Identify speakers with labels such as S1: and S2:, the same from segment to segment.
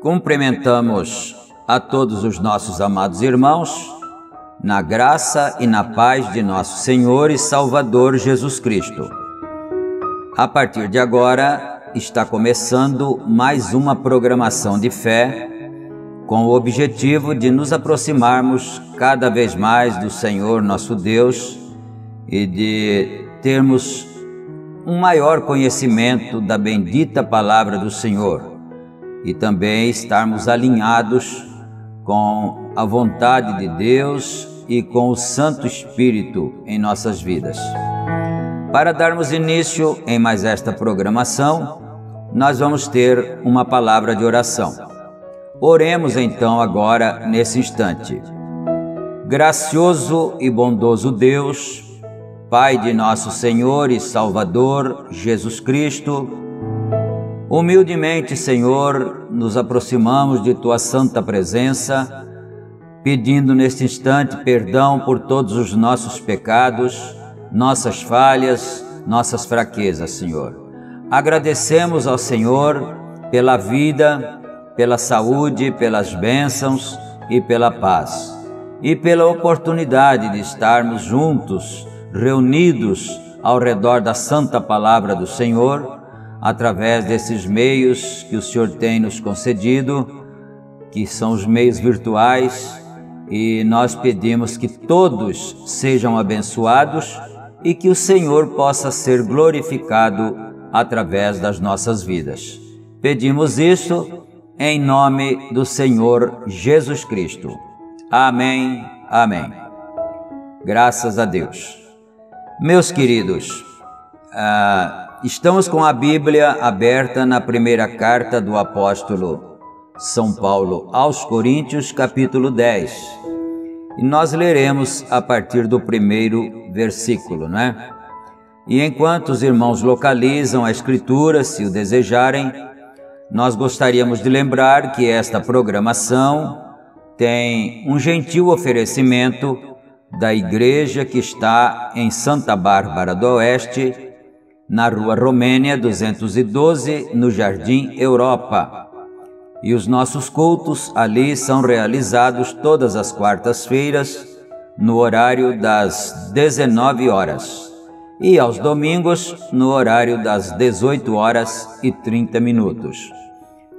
S1: Cumprimentamos a todos os nossos amados irmãos, na graça e na paz de nosso Senhor e Salvador Jesus Cristo. A partir de agora, está começando mais uma programação de fé, com o objetivo de nos aproximarmos cada vez mais do Senhor nosso Deus e de termos um maior conhecimento da bendita palavra do Senhor, e também estarmos alinhados com a vontade de Deus e com o Santo Espírito em nossas vidas. Para darmos início em mais esta programação, nós vamos ter uma palavra de oração. Oremos então agora nesse instante. Gracioso e bondoso Deus, Pai de nosso Senhor e Salvador Jesus Cristo, humildemente, Senhor, nos aproximamos de Tua santa presença, pedindo neste instante perdão por todos os nossos pecados, nossas falhas, nossas fraquezas, Senhor. Agradecemos ao Senhor pela vida, pela saúde, pelas bênçãos e pela paz, e pela oportunidade de estarmos juntos, reunidos ao redor da santa palavra do Senhor, através desses meios que o Senhor tem nos concedido, que são os meios virtuais, e nós pedimos que todos sejam abençoados e que o Senhor possa ser glorificado através das nossas vidas. Pedimos isso em nome do Senhor Jesus Cristo. Amém, amém. Graças a Deus. Meus queridos, estamos com a Bíblia aberta na primeira carta do apóstolo São Paulo aos Coríntios, capítulo 10. E nós leremos a partir do primeiro versículo, né? E enquanto os irmãos localizam a Escritura, se o desejarem, nós gostaríamos de lembrar que esta programação tem um gentil oferecimento da igreja que está em Santa Bárbara do Oeste, na Rua Romênia 212, no Jardim Europa. E os nossos cultos ali são realizados todas as quartas-feiras, no horário das 19 horas. E aos domingos, no horário das 18 horas e 30 minutos.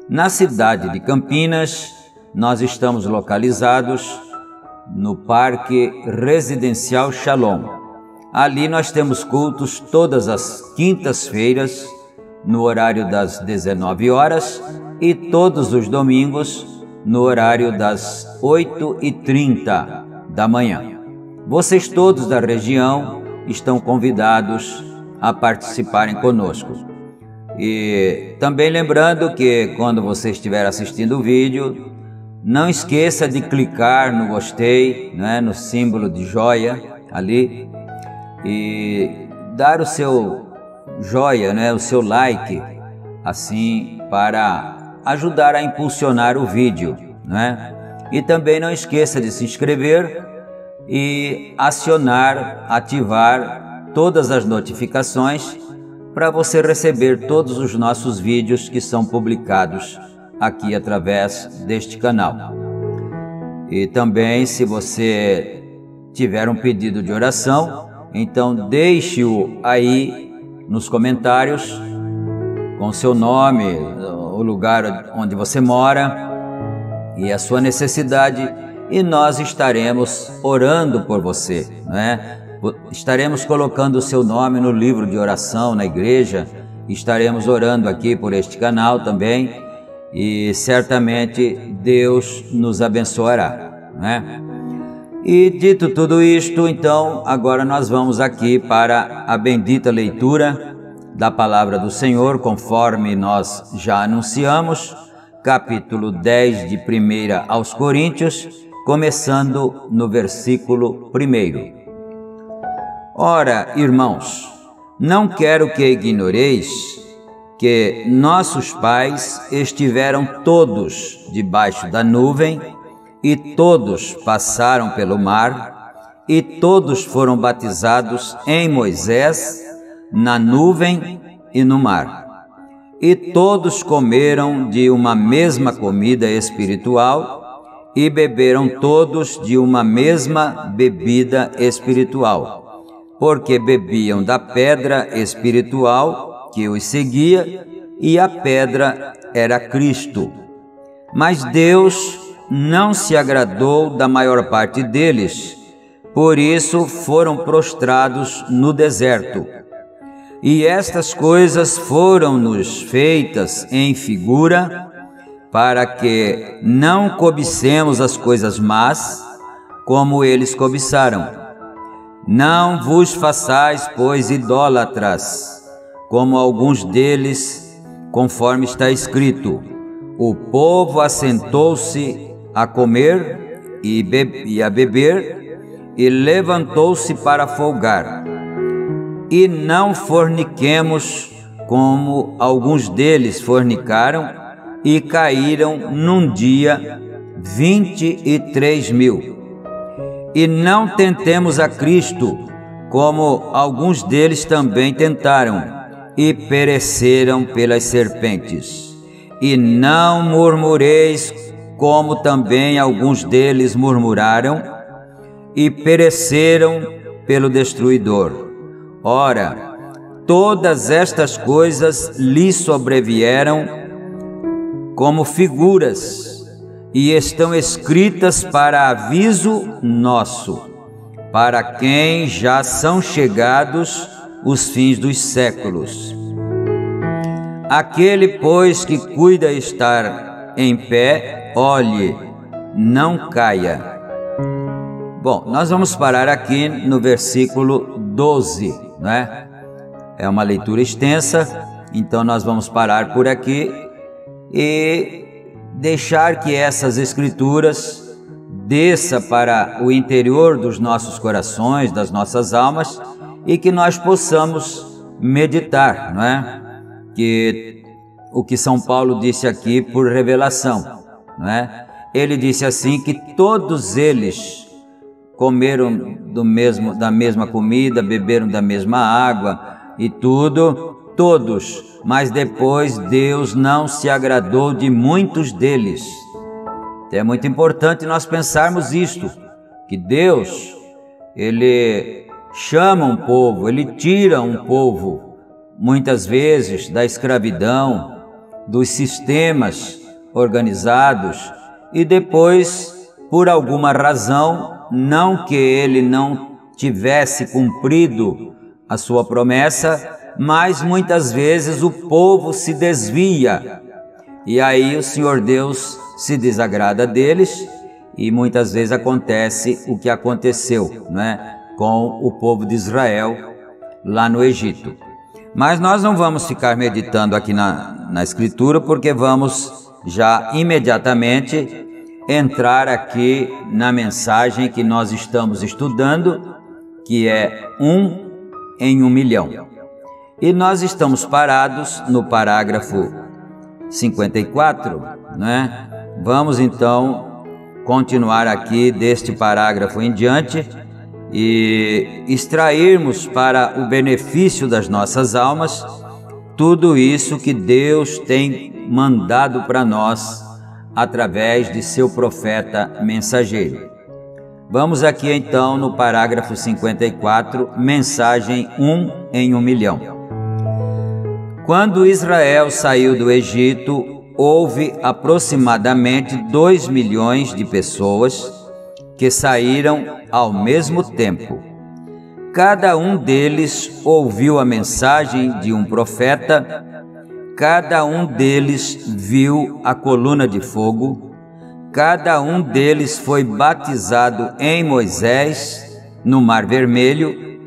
S1: Na cidade de Campinas, nós estamos localizados no Parque Residencial Shalom. Ali nós temos cultos todas as quintas-feiras, no horário das 19 horas, e todos os domingos, no horário das 8h30 da manhã. Vocês todos da região estão convidados a participarem conosco. E também lembrando que quando você estiver assistindo o vídeo, não esqueça de clicar no gostei, né, no símbolo de joia ali, e dar o seu joia, né, o seu like, assim, para ajudar a impulsionar o vídeo, né? E também não esqueça de se inscrever e ativar todas as notificações para você receber todos os nossos vídeos que são publicados aqui através deste canal. E também, se você tiver um pedido de oração, então deixe-o aí nos comentários com seu nome, o lugar onde você mora e a sua necessidade, e nós estaremos orando por você, né? Estaremos colocando o seu nome no livro de oração na igreja, estaremos orando aqui por este canal também, e certamente Deus nos abençoará, né? E dito tudo isto, então, agora nós vamos aqui para a bendita leitura da Palavra do Senhor, conforme nós já anunciamos, capítulo 10 de 1 aos Coríntios, começando no versículo 1. Ora, irmãos, não quero que ignoreis que nossos pais estiveram todos debaixo da nuvem, e todos passaram pelo mar, e todos foram batizados em Moisés, na nuvem e no mar. E todos comeram de uma mesma comida espiritual e beberam todos de uma mesma bebida espiritual, porque bebiam da pedra espiritual que os seguia, e a pedra era Cristo. Mas Deus não se agradou da maior parte deles, por isso foram prostrados no deserto. E estas coisas foram-nos feitas em figura, para que não cobicemos as coisas más, como eles cobiçaram. Não vos façais, pois, idólatras, como alguns deles, conforme está escrito: o povo assentou-se a comer e a beber, e levantou-se para folgar. E não forniquemos, como alguns deles fornicaram, e caíram num dia 23.000. E não tentemos a Cristo, como alguns deles também tentaram, e pereceram pelas serpentes. E não murmureis, como também alguns deles murmuraram, e pereceram pelo destruidor. Ora, todas estas coisas lhe sobrevieram como figuras e estão escritas para aviso nosso, para quem já são chegados os fins dos séculos. Aquele, pois, que cuida estar em pé, olhe, não caia. Bom, nós vamos parar aqui no versículo 12, né? É uma leitura extensa, então nós vamos parar por aqui e deixar que essas escrituras desça para o interior dos nossos corações, das nossas almas, e que nós possamos meditar, não é? Que o que São Paulo disse aqui por revelação, não é? Ele disse assim que todos eles comeram da mesma comida, beberam da mesma água e tudo, todos, mas depois Deus não se agradou de muitos deles. É muito importante nós pensarmos isto, que Deus, Ele chama um povo, Ele tira um povo, muitas vezes, da escravidão, dos sistemas organizados, e depois, por alguma razão, não que Ele não tivesse cumprido a sua promessa, mas muitas vezes o povo se desvia, e aí o Senhor Deus se desagrada deles, e muitas vezes acontece o que aconteceu, né, com o povo de Israel lá no Egito. Mas nós não vamos ficar meditando aqui na Escritura, porque vamos já imediatamente entrar aqui na mensagem que nós estamos estudando, que é 1 em 1 milhão. E nós estamos parados no parágrafo 54, né? Vamos então continuar aqui deste parágrafo em diante e extrairmos para o benefício das nossas almas tudo isso que Deus tem mandado para nós através de seu profeta mensageiro. Vamos aqui então no parágrafo 54, mensagem 1 em 1 milhão. Quando Israel saiu do Egito, houve aproximadamente 2 milhões de pessoas que saíram ao mesmo tempo. Cada um deles ouviu a mensagem de um profeta, cada um deles viu a coluna de fogo, cada um deles foi batizado em Moisés, no Mar Vermelho,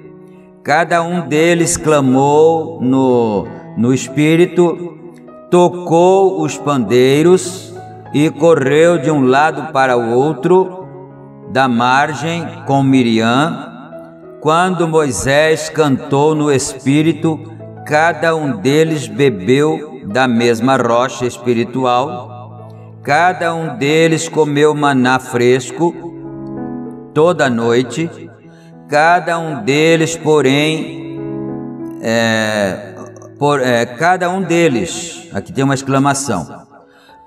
S1: cada um deles clamou no Espírito, tocou os pandeiros e correu de um lado para o outro da margem com Miriam. Quando Moisés cantou no Espírito, cada um deles bebeu da mesma rocha espiritual. Cada um deles comeu maná fresco toda noite. Cada um deles, porém, cada um deles, aqui tem uma exclamação,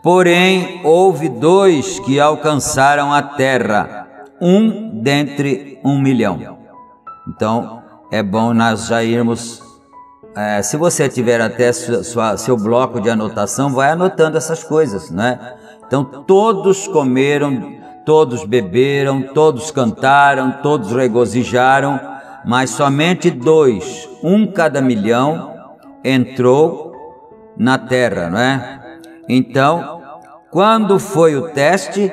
S1: porém houve 2 que alcançaram a terra, um dentre 1 milhão. Então é bom nós já irmos, se você tiver até seu bloco de anotação, vai anotando essas coisas, né? Então todos comeram, todos beberam, todos cantaram, todos regozijaram, mas somente 2, um cada milhão, entrou na terra, não é? Então, quando foi o teste,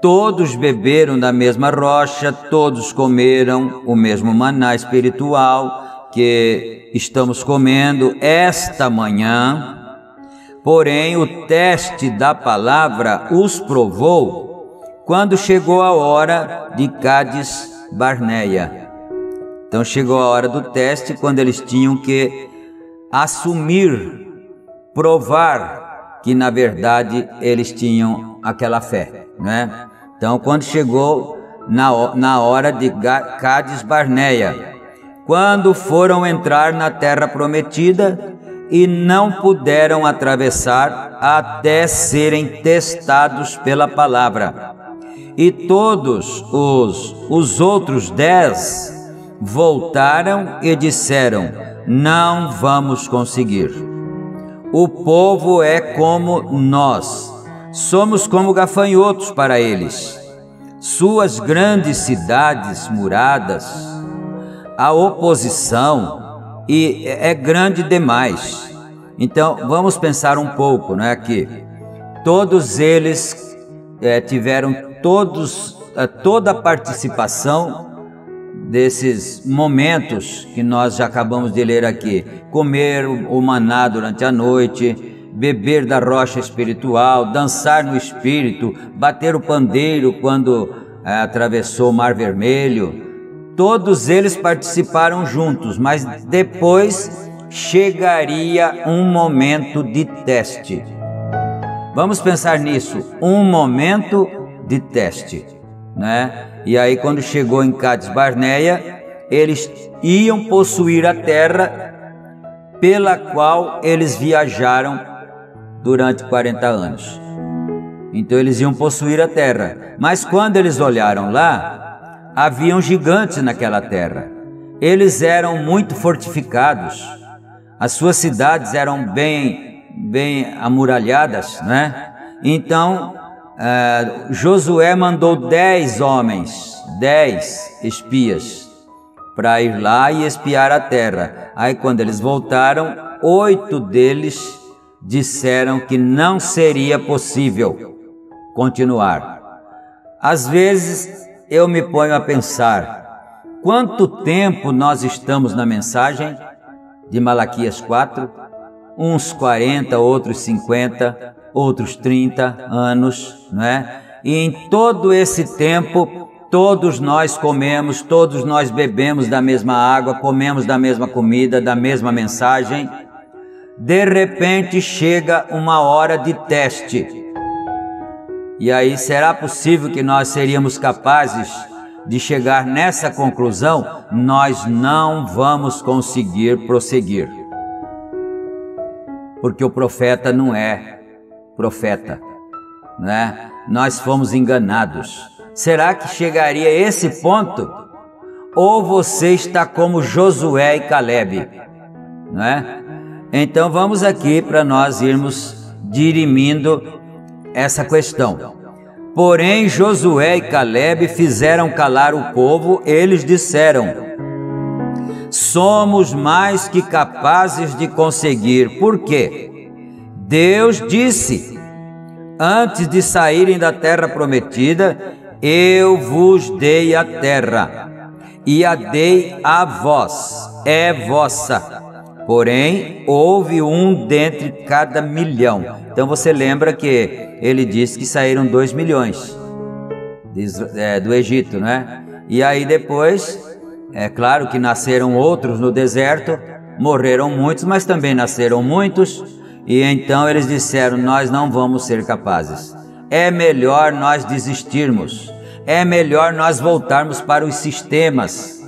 S1: todos beberam da mesma rocha, todos comeram o mesmo maná espiritual que estamos comendo esta manhã. Porém, o teste da palavra os provou quando chegou a hora de Cádiz Barneia. Então chegou a hora do teste, quando eles tinham que assumir, provar que na verdade eles tinham aquela fé, né? Então quando chegou na hora de Cádiz Barneia, quando foram entrar na terra prometida e não puderam atravessar até serem testados pela palavra. E todos os outros 10 voltaram e disseram: não vamos conseguir. O povo é como nós, somos como gafanhotos para eles. Suas grandes cidades muradas, a oposição é grande demais. Então vamos pensar um pouco, não é, aqui. Todos eles tiveram toda a participação desses momentos que nós já acabamos de ler aqui. Comer o maná durante a noite, beber da rocha espiritual, dançar no espírito, bater o pandeiro quando atravessou o Mar Vermelho. Todos eles participaram juntos, mas depois chegaria um momento de teste. Vamos pensar nisso, um momento de teste, né? E aí, quando chegou em Cádiz Barneia, eles iam possuir a terra pela qual eles viajaram durante 40 anos. Então eles iam possuir a terra. Mas quando eles olharam lá, haviam gigantes naquela terra. Eles eram muito fortificados. As suas cidades eram bem amuralhadas, né? Então Josué mandou 10 homens, 10 espias, para ir lá e espiar a terra. Aí quando eles voltaram, 8 deles disseram que não seria possível continuar. Às vezes eu me ponho a pensar, quanto tempo nós estamos na mensagem de Malaquias 4? Uns 40, outros 50, outros 30 anos, não é? E em todo esse tempo, todos nós comemos, todos nós bebemos da mesma água, comemos da mesma comida, da mesma mensagem. De repente chega uma hora de teste. E aí, será possível que nós seríamos capazes de chegar nessa conclusão? Nós não vamos conseguir prosseguir. Porque o profeta não é profeta, né? Nós fomos enganados. Será que chegaria a esse ponto? Ou você está como Josué e Calebe, né? Então vamos aqui para nós irmos dirimindo essa questão. Porém Josué e Calebe fizeram calar o povo. Eles disseram: somos mais que capazes de conseguir. Por quê? Deus disse: antes de saírem da terra prometida, eu vos dei a terra, e a dei a vós, é vossa. Porém, houve um dentre cada milhão. Então você lembra que ele disse que saíram 2 milhões do Egito, né? E aí depois, é claro que nasceram outros no deserto, morreram muitos, mas também nasceram muitos. E então eles disseram: nós não vamos ser capazes. É melhor nós desistirmos. É melhor nós voltarmos para os sistemas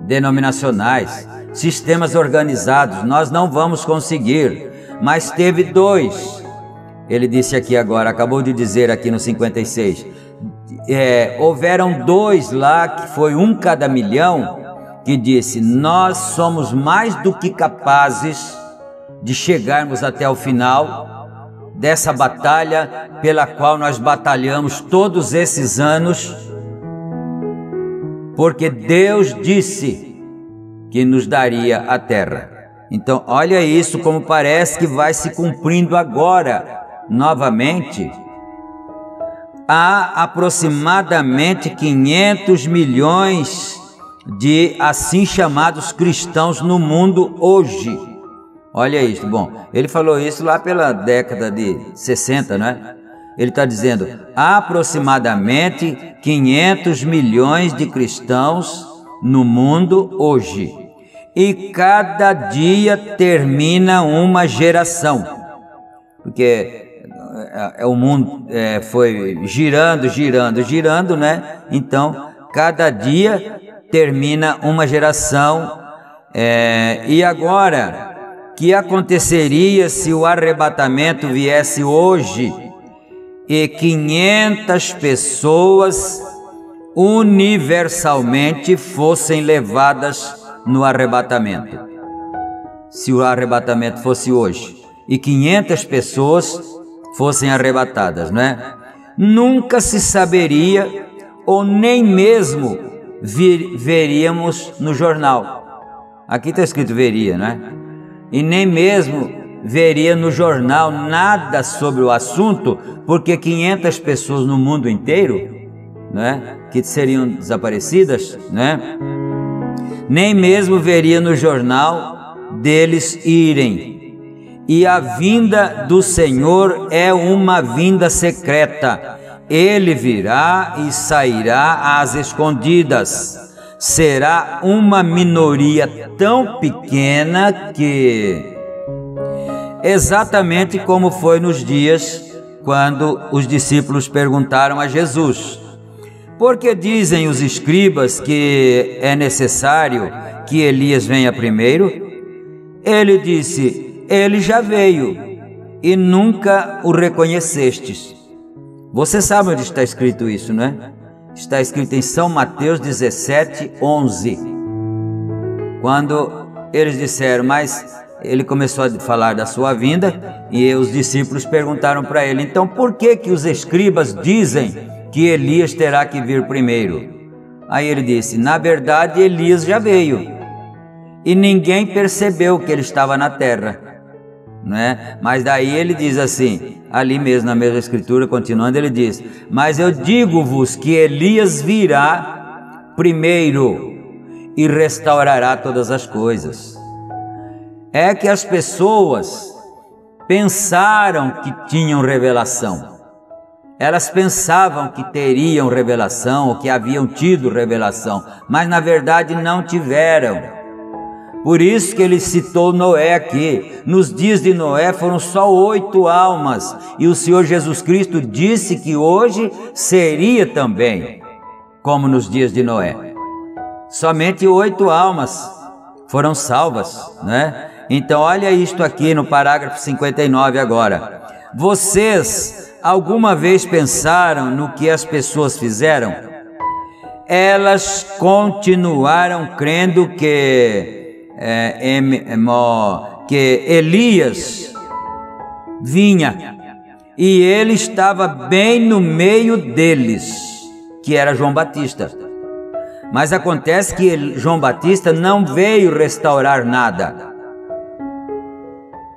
S1: denominacionais, sistemas organizados. Nós não vamos conseguir. Mas teve 2. Ele disse aqui agora, acabou de dizer aqui no 56. Houveram 2 lá, que foi um cada milhão, que disse: nós somos mais do que capazes de chegarmos até o final dessa batalha pela qual nós batalhamos todos esses anos, porque Deus disse que nos daria a terra. Então olha isso, como parece que vai se cumprindo agora novamente. Há aproximadamente 500 milhões de assim chamados cristãos no mundo hoje. Olha isso. Bom, ele falou isso lá pela década de 60, né? Ele está dizendo aproximadamente 500 milhões de cristãos no mundo hoje. E cada dia termina uma geração. Porque o mundo foi girando, né? Então, cada dia termina uma geração. E agora, que aconteceria se o arrebatamento viesse hoje e 500 pessoas universalmente fossem levadas no arrebatamento? se o arrebatamento fosse hoje e 500 pessoas fossem arrebatadas, não é? Nunca se saberia, ou nem mesmo veríamos no jornal. Aqui está escrito veria, não é? E nem mesmo veria no jornal nada sobre o assunto, porque 500 pessoas no mundo inteiro, não é? Que seriam desaparecidas, não é? Nem mesmo veria no jornal deles irem. E a vinda do Senhor é uma vinda secreta. Ele virá e sairá às escondidas. Será uma minoria tão pequena que... Exatamente como foi nos dias quando os discípulos perguntaram a Jesus: por que dizem os escribas que é necessário que Elias venha primeiro? Ele disse: ele já veio e nunca o reconhecestes. Você sabe onde está escrito isso, não é? Está escrito em São Mateus 17, 11. Quando eles disseram, mas ele começou a falar da sua vinda, e os discípulos perguntaram para ele: então por que os escribas dizem que Elias terá que vir primeiro? Aí ele disse: na verdade Elias já veio e ninguém percebeu que ele estava na terra, não é? Mas daí ele diz assim, ali mesmo na mesma escritura, continuando, ele diz: mas eu digo-vos que Elias virá primeiro e restaurará todas as coisas. É que as pessoas pensaram que tinham revelação. Elas pensavam que teriam revelação, ou que haviam tido revelação, mas na verdade não tiveram. Por isso que ele citou Noé aqui. Nos dias de Noé foram só 8 almas, e o Senhor Jesus Cristo disse que hoje seria também como nos dias de Noé. Somente 8 almas foram salvas, né? Então olha isto aqui no parágrafo 59 agora. Vocês alguma vez pensaram no que as pessoas fizeram? Elas continuaram crendo que Elias vinha, e ele estava bem no meio deles, que era João Batista. Mas acontece que João Batista não veio restaurar nada.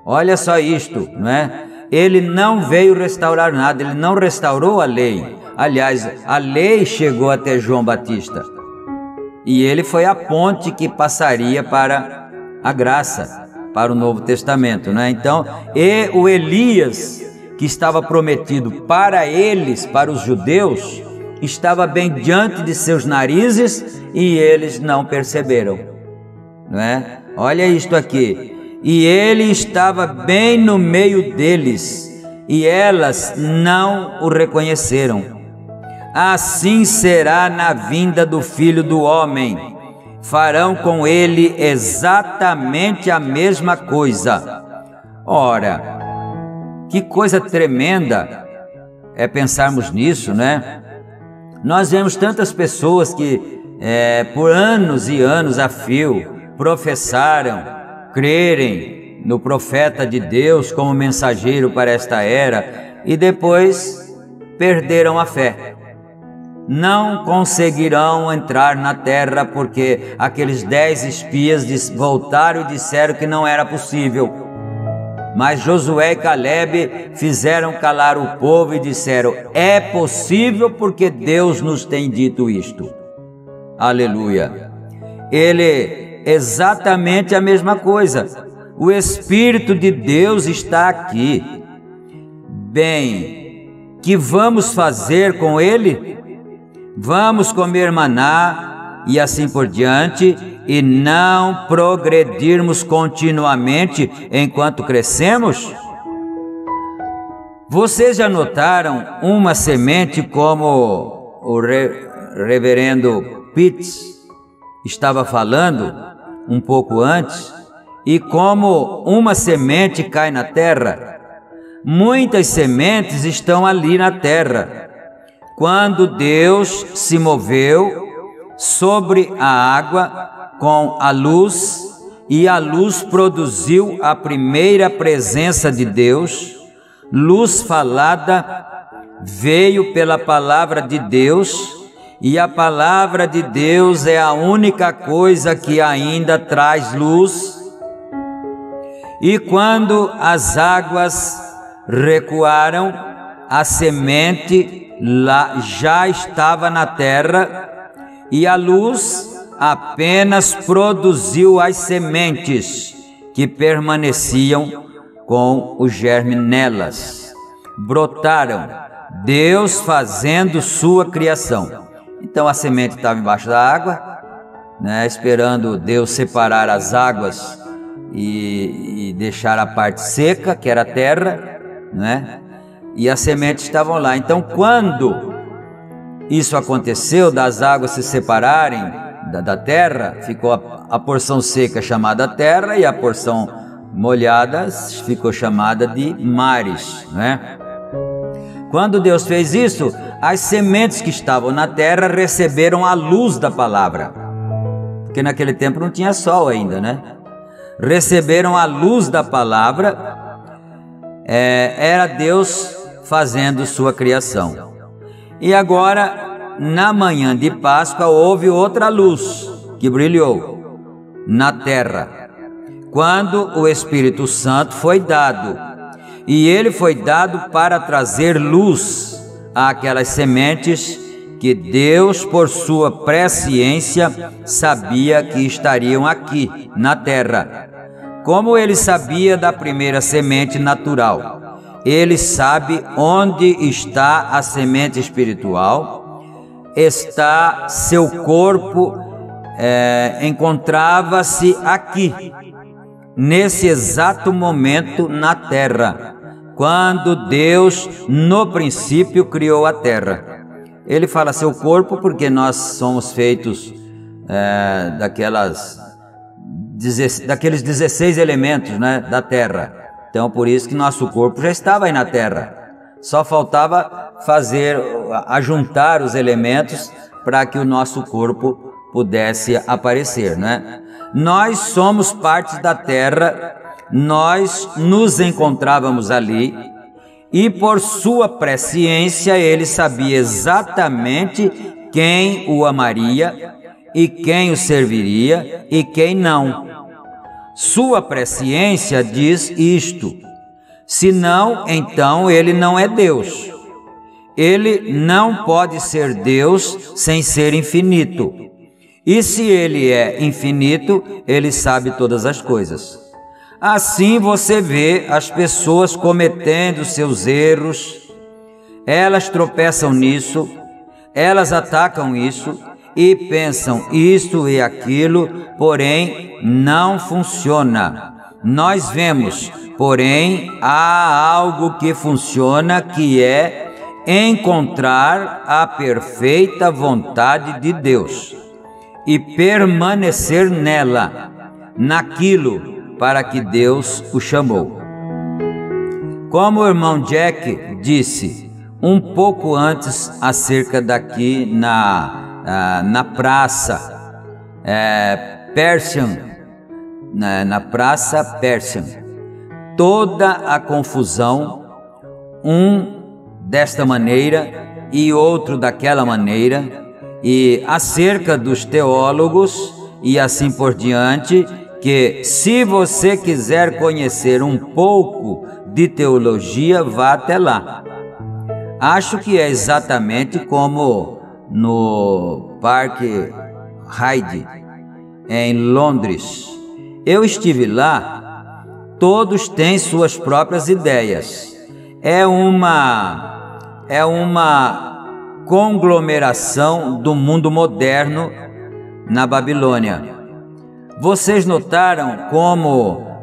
S1: Olha só isto, não é? Ele não veio restaurar nada, ele não restaurou a lei. Aliás, a lei chegou até João Batista, e ele foi a ponte que passaria para a graça, para o Novo Testamento, né? Então, e o Elias, que estava prometido para eles, para os judeus, estava bem diante de seus narizes e eles não perceberam, não é? Olha isto aqui. E ele estava bem no meio deles, e elas não o reconheceram. Assim será na vinda do Filho do Homem. Farão com ele exatamente a mesma coisa. Ora, que coisa tremenda é pensarmos nisso, né? Nós vemos tantas pessoas que por anos e anos a fio professaram crerem no profeta de Deus como mensageiro para esta era, e depois perderam a fé. Não conseguirão entrar na terra porque aqueles 10 espias voltaram e disseram que não era possível. Mas Josué e Caleb fizeram calar o povo e disseram: é possível porque Deus nos tem dito isto. Aleluia. Exatamente a mesma coisa. O Espírito de Deus está aqui. Bem, que vamos fazer com ele? Vamos comer maná e assim por diante, e não progredirmos continuamente enquanto crescemos? Vocês já notaram uma semente, como o reverendo Pitts estava falando um pouco antes, e como uma semente cai na terra? Muitas sementes estão ali na terra. Quando Deus se moveu sobre a água com a luz e a luz produziu a primeira presença de Deus. Luz falada veio pela palavra de Deus, e a palavra de Deus é a única coisa que ainda traz luz. E quando as águas recuaram, a semente lá já estava na terra, e a luz apenas produziu as sementes que permaneciam com o germe nelas. Brotaram, Deus fazendo sua criação. Então a semente estava embaixo da água, né, esperando Deus separar as águas e deixar a parte seca, que era a terra, né? E as sementes estavam lá. Então, quando isso aconteceu, das águas se separarem da terra, ficou a porção seca chamada terra, e a porção molhada ficou chamada de mares, né? Quando Deus fez isso, as sementes que estavam na terra receberam a luz da palavra, porque naquele tempo não tinha sol ainda, né? Receberam a luz da palavra, era Deus fazendo sua criação. E agora, na manhã de Páscoa, houve outra luz que brilhou na terra, quando o Espírito Santo foi dado, e ele foi dado para trazer luz àquelas sementes que Deus, por sua presciência, sabia que estariam aqui na terra. Como ele sabia da primeira semente natural, ele sabe onde está a semente espiritual. Está seu corpo, encontrava-se aqui, nesse exato momento na terra, quando Deus no princípio criou a terra. Ele fala seu corpo porque nós somos feitos daqueles 16 elementos, né, da terra. Então por isso que nosso corpo já estava aí na terra. Só faltava ajuntar os elementos para que o nosso corpo pudesse aparecer, né? Nós somos parte da terra, nós nos encontrávamos ali, e por sua presciência ele sabia exatamente quem o amaria e quem o serviria e quem não. Sua presciência diz isto. Senão, então ele não é Deus. Ele não pode ser Deus sem ser infinito. E se ele é infinito, ele sabe todas as coisas. Assim você vê as pessoas cometendo seus erros, elas tropeçam nisso, elas atacam isso e pensam isto e aquilo, porém não funciona. Nós vemos, porém, há algo que funciona, que é encontrar a perfeita vontade de Deus e permanecer nela, naquilo para que Deus o chamou. Como o irmão Jack disse um pouco antes, acerca daqui na praça Persian, na praça Persian, toda a confusão, um desta maneira e outro daquela maneira, e acerca dos teólogos e assim por diante, que se você quiser conhecer um pouco de teologia, vá até lá. Acho que é exatamente como no Parque Hyde, em Londres. Eu estive lá, todos têm suas próprias ideias. É uma conglomeração do mundo moderno na Babilônia. Vocês notaram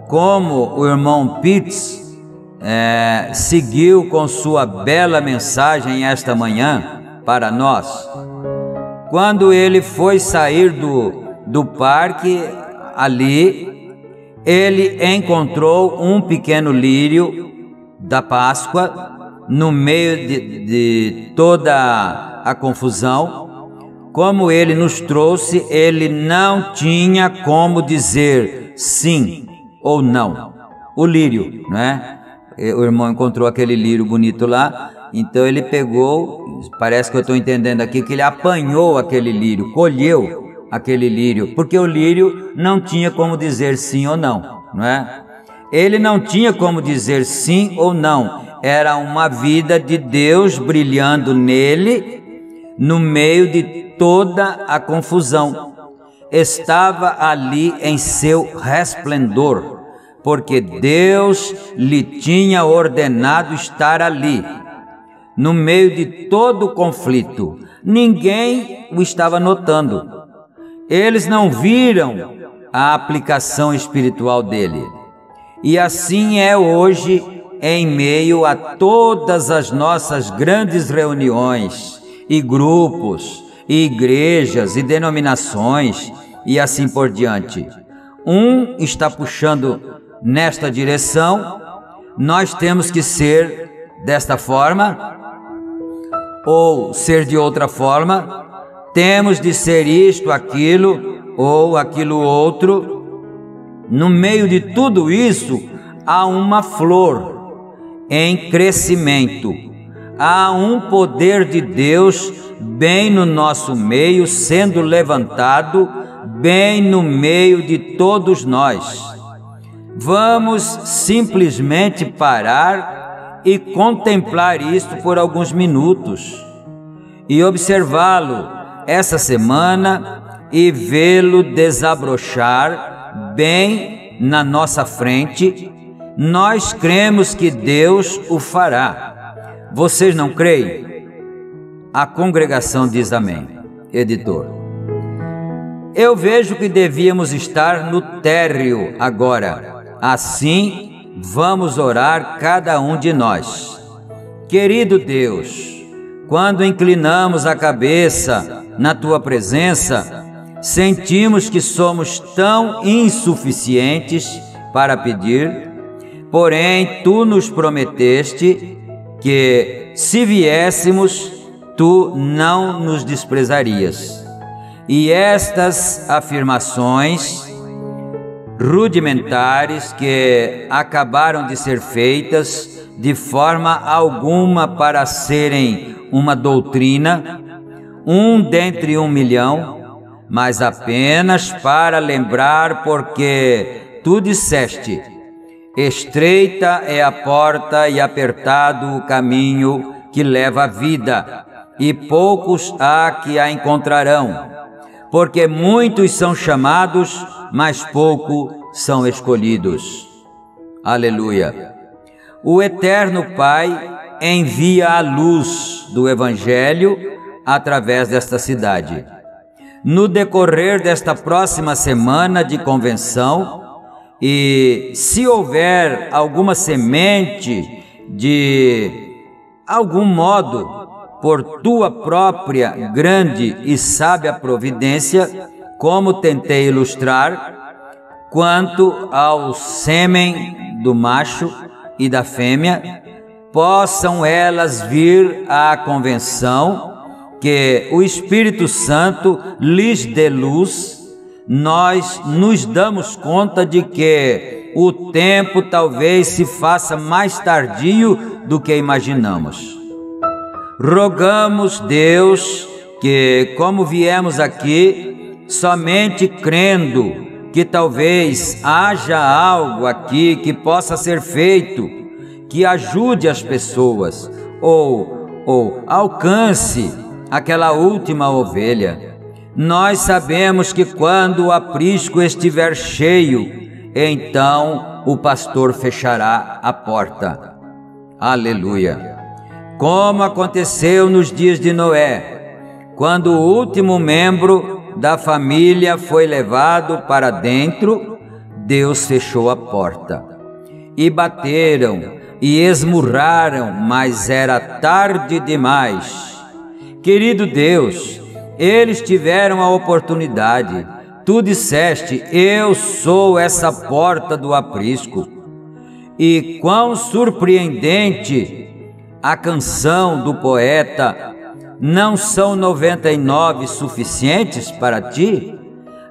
S1: como o irmão Pitts seguiu com sua bela mensagem esta manhã para nós? Quando ele foi sair do parque ali, ele encontrou um pequeno lírio da Páscoa no meio de toda a confusão, como ele nos trouxe, ele não tinha como dizer sim ou não. O lírio, não é? O irmão encontrou aquele lírio bonito lá, então ele pegou, parece que eu estou entendendo aqui, que ele apanhou aquele lírio, colheu aquele lírio, porque o lírio não tinha como dizer sim ou não, não é? Ele não tinha como dizer sim ou não, era uma vida de Deus brilhando nele, no meio de toda a confusão. Estava ali em seu resplendor, porque Deus lhe tinha ordenado estar ali, no meio de todo o conflito. Ninguém o estava notando. Eles não viram a aplicação espiritual dele. E assim é hoje, em meio a todas as nossas grandes reuniões e grupos, e igrejas e denominações e assim por diante. Um está puxando nesta direção, nós temos que ser desta forma ou ser de outra forma, temos de ser isto, aquilo ou aquilo outro. No meio de tudo isso, há uma flor em crescimento, há um poder de Deus bem no nosso meio, sendo levantado bem no meio de todos nós. Vamos simplesmente parar e contemplar isto por alguns minutos e observá-lo essa semana e vê-lo desabrochar bem na nossa frente. Nós cremos que Deus o fará. Vocês não creem? A congregação diz amém. Editor. Eu vejo que devíamos estar no térreo agora. Assim, vamos orar cada um de nós. Querido Deus, quando inclinamos a cabeça na Tua presença, sentimos que somos tão insuficientes para pedir, porém Tu nos prometeste que, se viéssemos, Tu não nos desprezarias. E estas afirmações rudimentares que acabaram de ser feitas de forma alguma para serem uma doutrina, um dentre 1 milhão, mas apenas para lembrar, porque Tu disseste: estreita é a porta e apertado o caminho que leva à vida, e poucos há que a encontrarão, porque muitos são chamados, mas poucos são escolhidos. Aleluia! O Eterno Pai envia a luz do Evangelho através desta cidade. No decorrer desta próxima semana de convenção, e se houver alguma semente de algum modo, por Tua própria grande e sábia providência, como tentei ilustrar, quanto ao sêmen do macho e da fêmea, possam elas vir à convenção, que o Espírito Santo lhes dê luz. Nós nos damos conta de que o tempo talvez se faça mais tardio do que imaginamos. Rogamos, Deus, que, como viemos aqui, somente crendo que talvez haja algo aqui que possa ser feito, que ajude as pessoas, ou alcance aquela última ovelha. Nós sabemos que quando o aprisco estiver cheio, então o pastor fechará a porta. Aleluia! Como aconteceu nos dias de Noé, quando o último membro da família foi levado para dentro, Deus fechou a porta. E bateram e esmurraram, mas era tarde demais. Querido Deus, eles tiveram a oportunidade. Tu disseste: eu sou essa porta do aprisco. E quão surpreendente a canção do poeta: não são 99 suficientes para ti?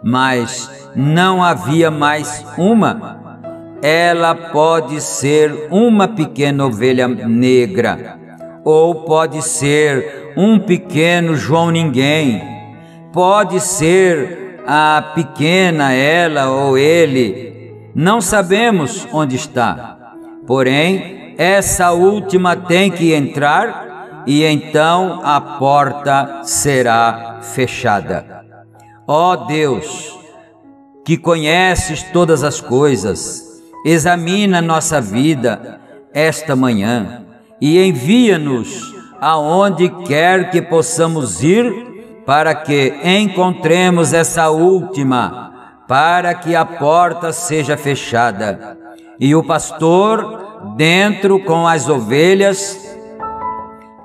S1: Mas não havia mais uma. Ela pode ser uma pequena ovelha negra, ou pode ser um pequeno João Ninguém, pode ser a pequena ela ou ele, não sabemos onde está. Porém, essa última tem que entrar e então a porta será fechada. Ó Deus, que conheces todas as coisas, examina nossa vida esta manhã e envia-nos aonde quer que possamos ir, para que encontremos essa última, para que a porta seja fechada. E o pastor, dentro com as ovelhas,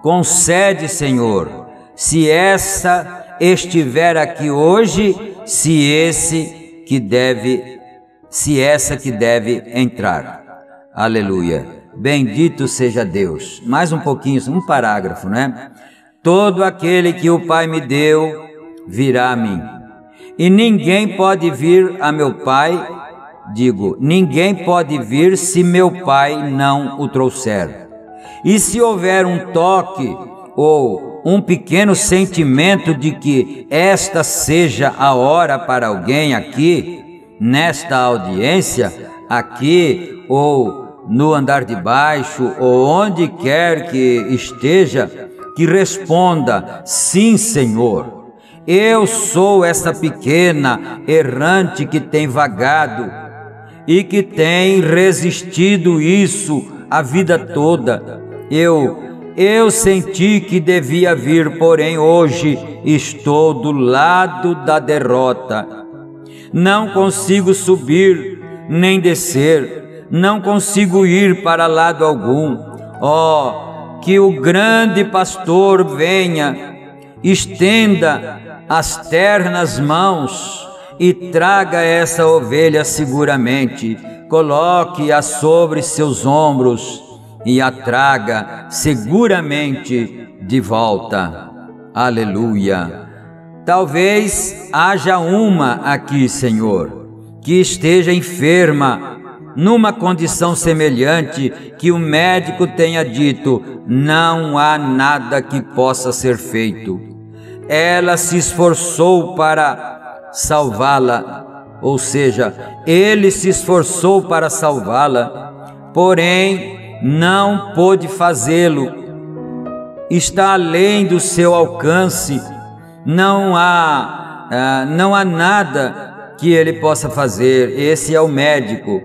S1: concede, Senhor, se essa estiver aqui hoje, se essa que deve entrar. Aleluia. Bendito seja Deus. Mais um pouquinho, um parágrafo, né? Todo aquele que o Pai me deu, virá a mim. E ninguém pode vir a meu Pai, ninguém pode vir se meu Pai não o trouxer. E se houver um toque ou um pequeno sentimento de que esta seja a hora para alguém aqui, nesta audiência, aqui ou no andar de baixo, ou onde quer que esteja, que responda: sim, Senhor, eu sou essa pequena errante que tem vagado e que tem resistido isso a vida toda. Eu senti que devia vir, porém hoje estou do lado da derrota. Não consigo subir nem descer, não consigo ir para lado algum. Que o grande pastor venha, estenda as ternas mãos e traga essa ovelha seguramente, coloque-a sobre seus ombros e a traga seguramente de volta. Aleluia. Talvez haja uma aqui, Senhor, que esteja enferma, numa condição semelhante, que o médico tenha dito: não há nada que possa ser feito. Ela se esforçou para salvá-la, ou seja, ele se esforçou para salvá-la, porém não pôde fazê-lo. Está além do seu alcance. Não há nada que ele possa fazer. Esse é o médico,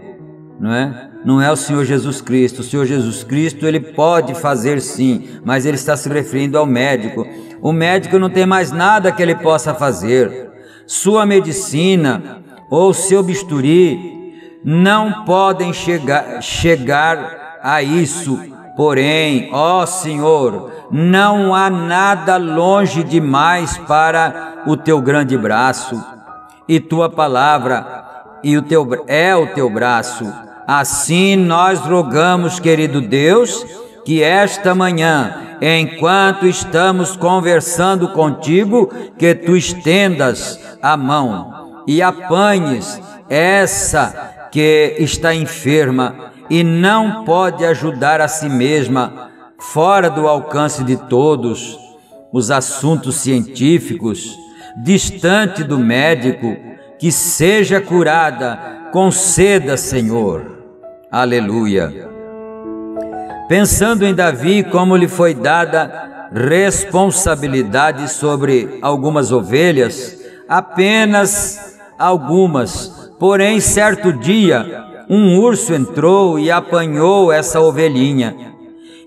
S1: não é? Não é o Senhor Jesus Cristo. O Senhor Jesus Cristo, ele pode fazer sim, mas ele está se referindo ao médico. O médico não tem mais nada que ele possa fazer. Sua medicina ou seu bisturi não podem chegar a isso. Porém, ó Senhor, não há nada longe demais para o teu grande braço, e tua palavra é o teu braço. Assim nós rogamos, querido Deus, que esta manhã, enquanto estamos conversando contigo, que tu estendas a mão e apanhes essa que está enferma e não pode ajudar a si mesma, fora do alcance de todos os assuntos científicos, distante do médico, que seja curada, conceda, Senhor. Aleluia. Pensando em Davi, como lhe foi dada responsabilidade sobre algumas ovelhas, apenas algumas, porém certo dia um urso entrou e apanhou essa ovelhinha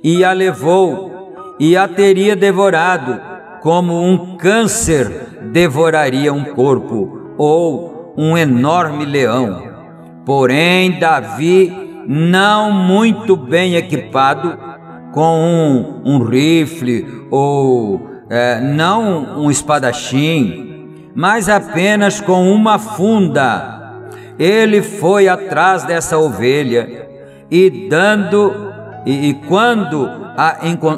S1: e a levou e a teria devorado, como um câncer devoraria um corpo ou um enorme leão. Porém Davi, não muito bem equipado, com um rifle ou não um espadachim, mas apenas com uma funda, ele foi atrás dessa ovelha e quando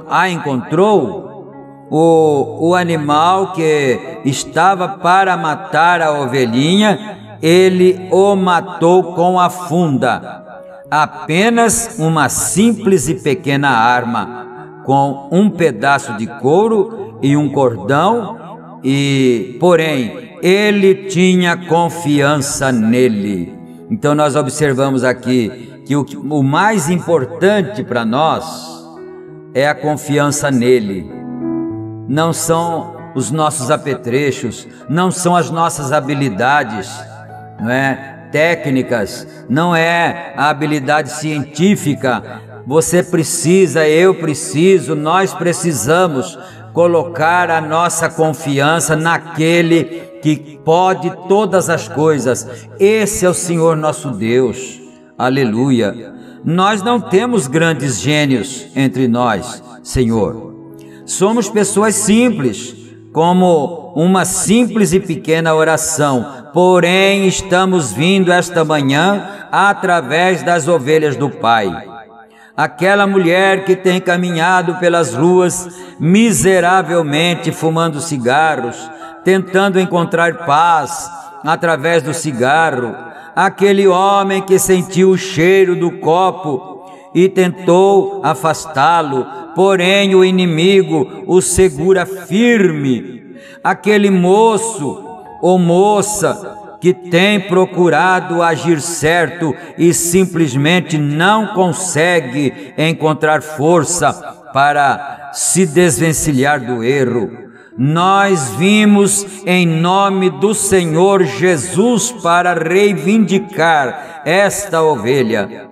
S1: a encontrou, o animal que estava para matar a ovelhinha, ele o matou com a funda. Apenas uma simples e pequena arma, com um pedaço de couro e um cordão, porém, ele tinha confiança nele. Então nós observamos aqui que o mais importante para nós é a confiança nele. Não são os nossos apetrechos, não são as nossas habilidades, não é? Técnicas, não é a habilidade científica. Você precisa, eu preciso, nós precisamos colocar a nossa confiança naquele que pode todas as coisas. Esse é o Senhor nosso Deus. Aleluia. Nós não temos grandes gênios entre nós, Senhor. Somos pessoas simples, como uma simples e pequena oração, porém estamos vindo esta manhã através das ovelhas do Pai. Aquela mulher que tem caminhado pelas ruas miseravelmente fumando cigarros, tentando encontrar paz através do cigarro. Aquele homem que sentiu o cheiro do copo e tentou afastá-lo, porém o inimigo o segura firme. Aquele moço ou moça que tem procurado agir certo e simplesmente não consegue encontrar força para se desvencilhar do erro. Nós vimos em nome do Senhor Jesus para reivindicar esta ovelha.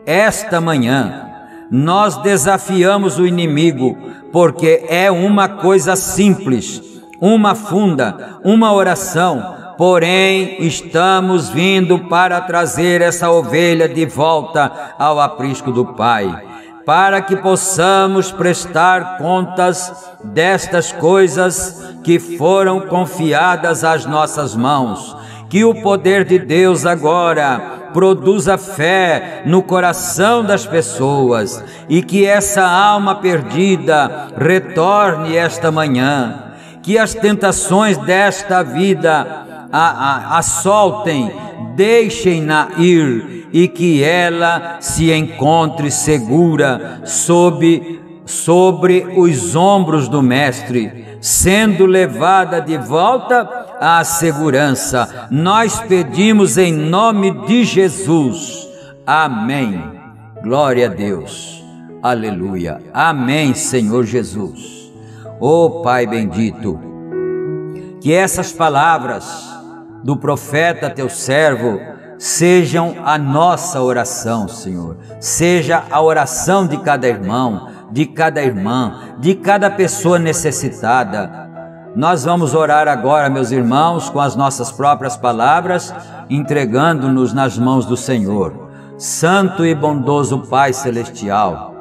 S1: Esta manhã, nós desafiamos o inimigo, porque é uma coisa simples, uma funda, uma oração, porém estamos vindo para trazer essa ovelha de volta ao aprisco do Pai, para que possamos prestar contas destas coisas que foram confiadas às nossas mãos. Que o poder de Deus agora produza fé no coração das pessoas e que essa alma perdida retorne esta manhã. Que as tentações desta vida a soltem, deixem-na ir e que ela se encontre segura sobre os ombros do Mestre, sendo levada de volta à segurança. Nós pedimos em nome de Jesus. Amém. Glória a Deus. Aleluia. Amém, Senhor Jesus. Ó Pai bendito, que essas palavras do profeta teu servo sejam a nossa oração, Senhor. Seja a oração de cada irmão, de cada irmã, de cada pessoa necessitada. Nós vamos orar agora, meus irmãos, com as nossas próprias palavras, entregando-nos nas mãos do Senhor. Santo e bondoso Pai Celestial,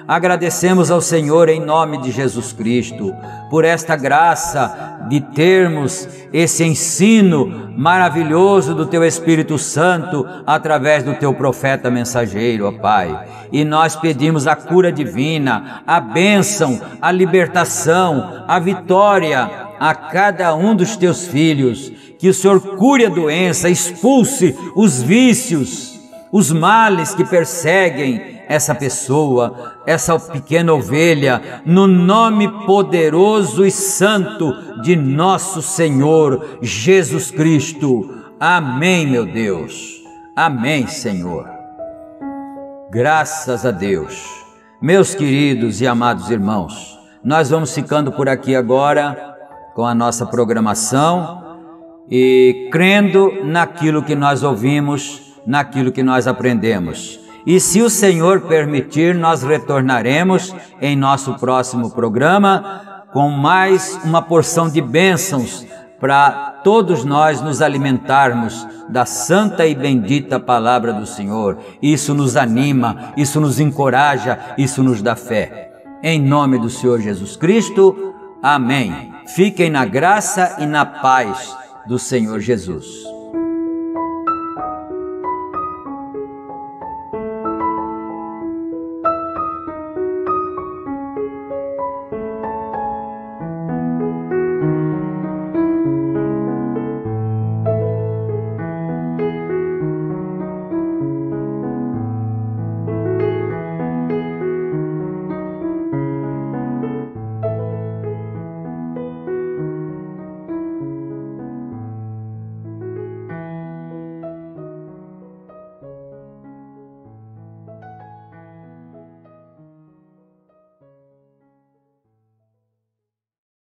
S1: agradecemos ao Senhor em nome de Jesus Cristo, por esta graça de termos esse ensino maravilhoso do Teu Espírito Santo através do Teu profeta mensageiro, ó Pai. E nós pedimos a cura divina, a bênção, a libertação, a vitória a cada um dos Teus filhos. Que o Senhor cure a doença, expulse os vícios, os males que perseguem essa pessoa, essa pequena ovelha, no nome poderoso e santo de nosso Senhor Jesus Cristo. Amém, meu Deus. Amém, Senhor. Graças a Deus. Meus queridos e amados irmãos, nós vamos ficando por aqui agora com a nossa programação e crendo naquilo que nós ouvimos, naquilo que nós aprendemos. E se o Senhor permitir, nós retornaremos em nosso próximo programa com mais uma porção de bênçãos para todos nós nos alimentarmos da santa e bendita palavra do Senhor. Isso nos anima, isso nos encoraja, isso nos dá fé. Em nome do Senhor Jesus Cristo, amém. Fiquem na graça e na paz do Senhor Jesus.